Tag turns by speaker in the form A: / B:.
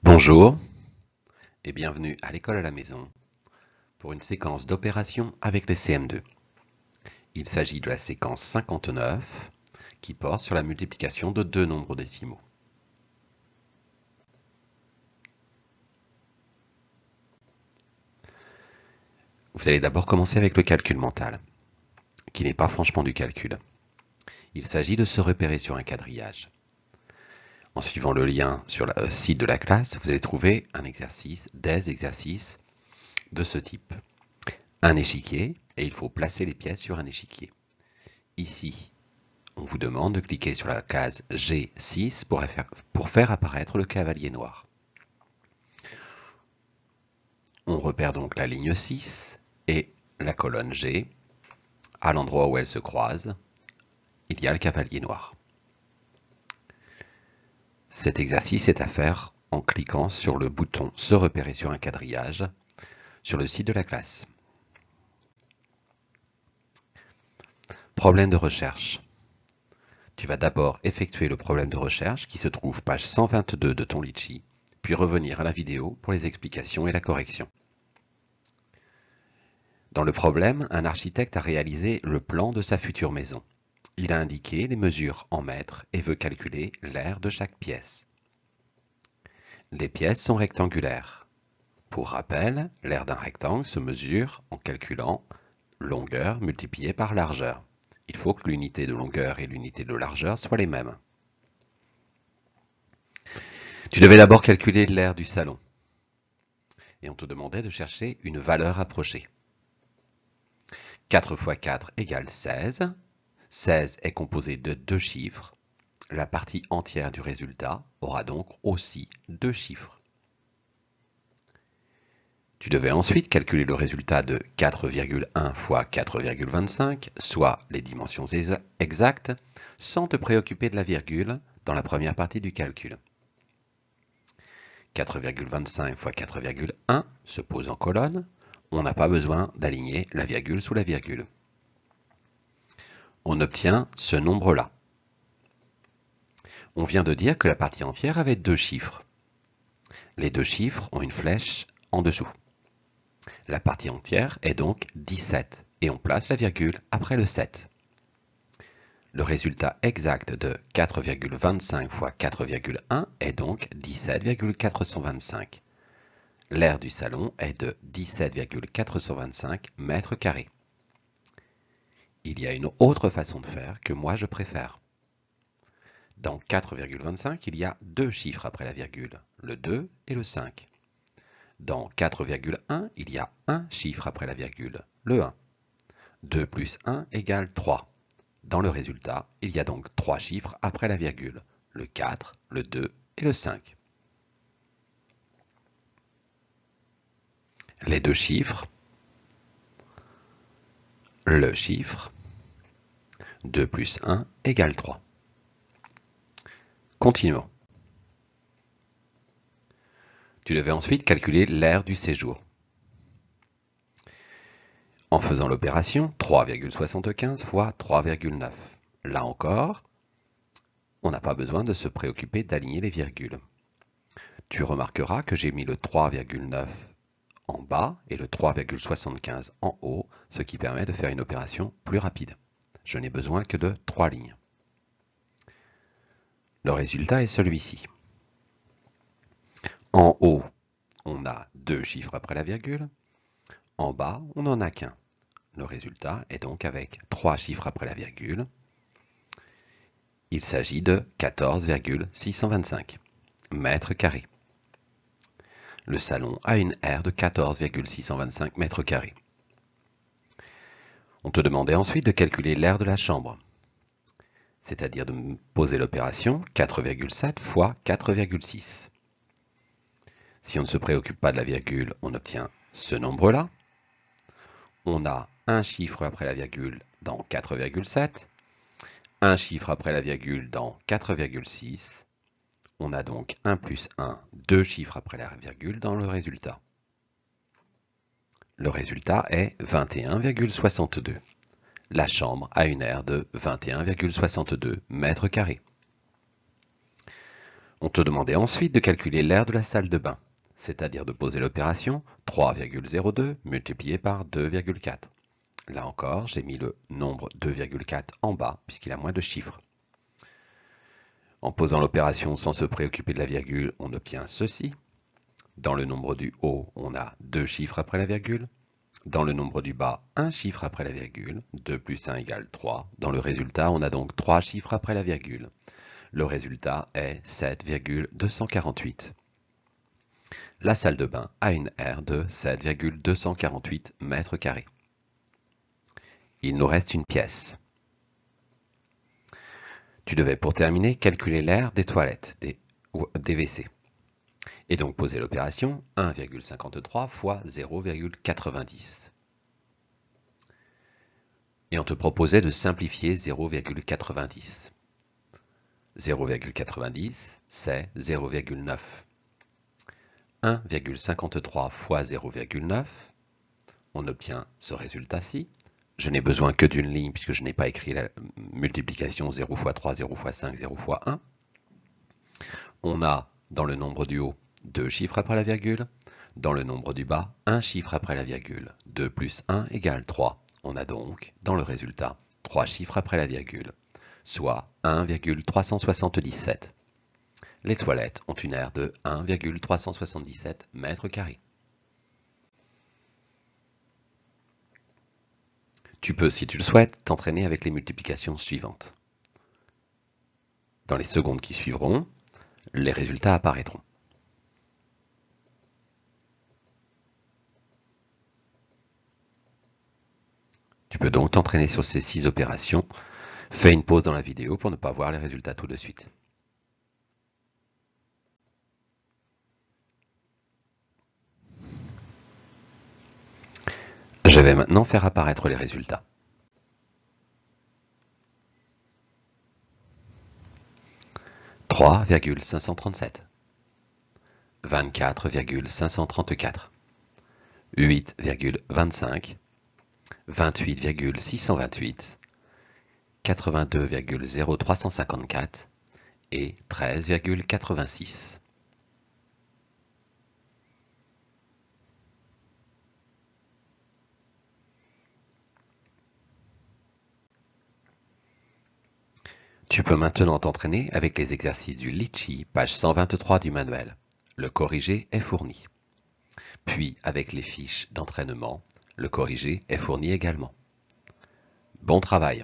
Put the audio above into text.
A: Bonjour et bienvenue à l'école à la maison pour une séquence d'opérations avec les CM2. Il s'agit de la séquence 59 qui porte sur la multiplication de deux nombres décimaux. Vous allez d'abord commencer avec le calcul mental, qui n'est pas franchement du calcul. Il s'agit de se repérer sur un quadrillage. En suivant le lien sur le site de la classe, vous allez trouver des exercices de ce type. Un échiquier, et il faut placer les pièces sur un échiquier. Ici, on vous demande de cliquer sur la case G6 pour faire apparaître le cavalier noir. On repère donc la ligne 6 et la colonne G. À l'endroit où elles se croisent, il y a le cavalier noir. Cet exercice est à faire en cliquant sur le bouton « Se repérer sur un quadrillage » sur le site de la classe. Problème de recherche. Tu vas d'abord effectuer le problème de recherche qui se trouve page 122 de ton Litchi, puis revenir à la vidéo pour les explications et la correction. Dans le problème, un architecte a réalisé le plan de sa future maison. Il a indiqué les mesures en mètres et veut calculer l'aire de chaque pièce. Les pièces sont rectangulaires. Pour rappel, l'aire d'un rectangle se mesure en calculant longueur multipliée par largeur. Il faut que l'unité de longueur et l'unité de largeur soient les mêmes. Tu devais d'abord calculer l'aire du salon. Et on te demandait de chercher une valeur approchée. 4 x 4 égale 16. 16 est composé de deux chiffres. La partie entière du résultat aura donc aussi deux chiffres. Tu devais ensuite calculer le résultat de 4,1 x 4,25, soit les dimensions exactes, sans te préoccuper de la virgule dans la première partie du calcul. 4,25 x 4,1 se pose en colonne. On n'a pas besoin d'aligner la virgule sous la virgule. On obtient ce nombre-là. On vient de dire que la partie entière avait deux chiffres. Les deux chiffres ont une flèche en dessous. La partie entière est donc 17 et on place la virgule après le 7. Le résultat exact de 4,25 x 4,1 est donc 17,425. L'aire du salon est de 17,425 mètres carrés. Il y a une autre façon de faire que moi je préfère. Dans 4,25, il y a deux chiffres après la virgule, le 2 et le 5. Dans 4,1, il y a un chiffre après la virgule, le 1. 2 plus 1 égale 3. Dans le résultat, il y a donc trois chiffres après la virgule, le 4, le 2 et le 5. Les deux chiffres, le chiffre, 2 plus 1 égale 3. Continuons. Tu devais ensuite calculer l'aire du séjour. En faisant l'opération 3,75 fois 3,9. Là encore, on n'a pas besoin de se préoccuper d'aligner les virgules. Tu remarqueras que j'ai mis le 3,9 en bas et le 3,75 en haut, ce qui permet de faire une opération plus rapide. Je n'ai besoin que de 3 lignes. Le résultat est celui-ci. En haut, on a deux chiffres après la virgule. En bas, on n'en a qu'un. Le résultat est donc avec 3 chiffres après la virgule. Il s'agit de 14,625 mètres carrés. Le salon a une aire de 14,625 mètres carrés. On te demandait ensuite de calculer l'aire de la chambre, c'est-à-dire de poser l'opération 4,7 fois 4,6. Si on ne se préoccupe pas de la virgule, on obtient ce nombre-là. On a un chiffre après la virgule dans 4,7, un chiffre après la virgule dans 4,6. On a donc 1 plus 1, deux chiffres après la virgule dans le résultat. Le résultat est 21,62. La chambre a une aire de 21,62 mètres carrés. On te demandait ensuite de calculer l'aire de la salle de bain, c'est-à-dire de poser l'opération 3,02 multiplié par 2,4. Là encore, j'ai mis le nombre 2,4 en bas puisqu'il a moins de chiffres. En posant l'opération sans se préoccuper de la virgule, on obtient ceci. Dans le nombre du haut, on a 2 chiffres après la virgule. Dans le nombre du bas, un chiffre après la virgule. 2 plus 1 égale 3. Dans le résultat, on a donc 3 chiffres après la virgule. Le résultat est 7,248. La salle de bain a une aire de 7,248 mètres carrés. Il nous reste une pièce. Tu devais pour terminer calculer l'aire des toilettes, des WC. Et donc poser l'opération 1,53 fois 0,90. Et on te proposait de simplifier 0,90. 0,90, c'est 0,9. 1,53 fois 0,9, on obtient ce résultat-ci. Je n'ai besoin que d'une ligne puisque je n'ai pas écrit la multiplication 0 fois 3, 0 fois 5, 0 fois 1. On a dans le nombre du haut 2 chiffres après la virgule. Dans le nombre du bas, un chiffre après la virgule. 2 plus 1 égale 3. On a donc, dans le résultat, 3 chiffres après la virgule, soit 1,377. Les toilettes ont une aire de 1,377 mètres carrés. Tu peux, si tu le souhaites, t'entraîner avec les multiplications suivantes. Dans les secondes qui suivront, les résultats apparaîtront. Tu peux donc t'entraîner sur ces 6 opérations. Fais une pause dans la vidéo pour ne pas voir les résultats tout de suite. Je vais maintenant faire apparaître les résultats. « 3,537 » 24,534 8,25 28,628 82,0354 et 13,86. Tu peux maintenant t'entraîner avec les exercices du Litchi, page 123 du manuel. Le corrigé est fourni. Puis, avec les fiches d'entraînement, le corrigé est fourni également. Bon travail!